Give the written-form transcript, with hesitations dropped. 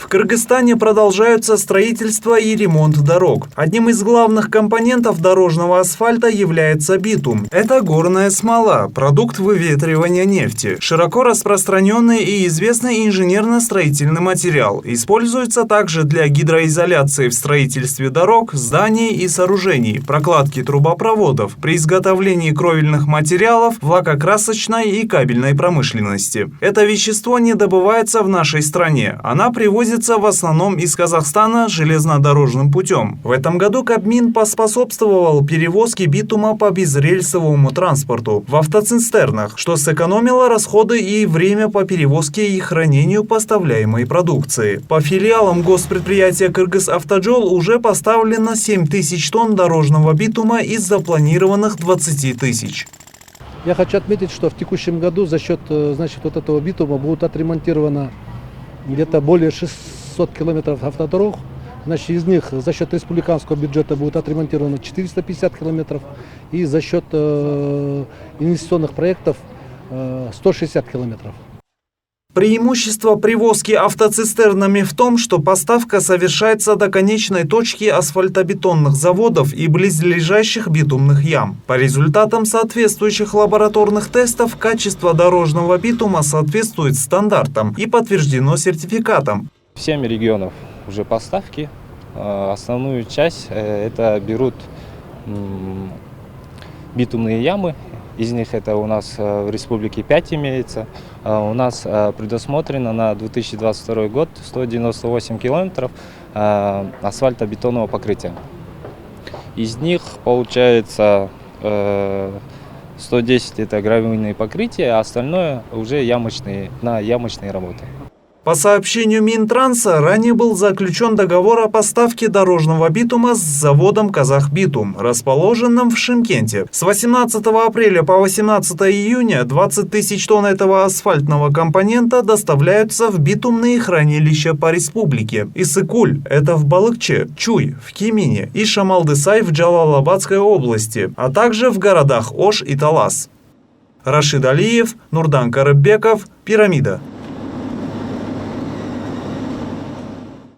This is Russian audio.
В Кыргызстане продолжаются строительство и ремонт дорог. Одним из главных компонентов дорожного асфальта является битум. Это горная смола, продукт выветривания нефти. Широко распространенный и известный инженерно-строительный материал. Используется также для гидроизоляции в строительстве дорог, зданий и сооружений, прокладки трубопроводов, при изготовлении кровельных материалов в лакокрасочной и кабельной промышленности. Это вещество не добывается в нашей стране. Она привозится в основном из Казахстана железнодорожным путем. В этом году Кабмин поспособствовал перевозке битума по безрельсовому транспорту в автоцистернах, что сэкономило расходы и время по перевозке и хранению поставляемой продукции. По филиалам госпредприятия «Кыргызавтожол» уже поставлено 7 тысяч тонн дорожного битума из запланированных 20 тысяч. Я хочу отметить, что в текущем году за счет вот этого битума будет отремонтировано где-то более 600 километров автодорог. Значит, из них за счет республиканского бюджета будет отремонтировано 450 километров. И за счет инвестиционных проектов 160 километров. Преимущество привозки автоцистернами в том, что поставка совершается до конечной точки асфальтобетонных заводов и близлежащих битумных ям. По результатам соответствующих лабораторных тестов качество дорожного битума соответствует стандартам и подтверждено сертификатом. В 7 регионов уже поставки. Основную часть это берут битумные ямы. Из них это у нас в республике 5 имеется. У нас предусмотрено на 2022 год 198 километров асфальтобетонного покрытия. Из них получается 110 это гравийные покрытия, а остальное уже ямочные работы. По сообщению Минтранса, ранее был заключен договор о поставке дорожного битума с заводом «Казахбитум», расположенным в Шымкенте. С 18 апреля по 18 июня 20 тысяч тонн этого асфальтного компонента доставляются в битумные хранилища по республике. Иссык-Куль – это в Балыкче, Чуй – в Кемине и Шамалдысай в Джалалабадской области, а также в городах Ош и Талас. Рашид Алиев, Нурдан Карыбеков, Пирамида.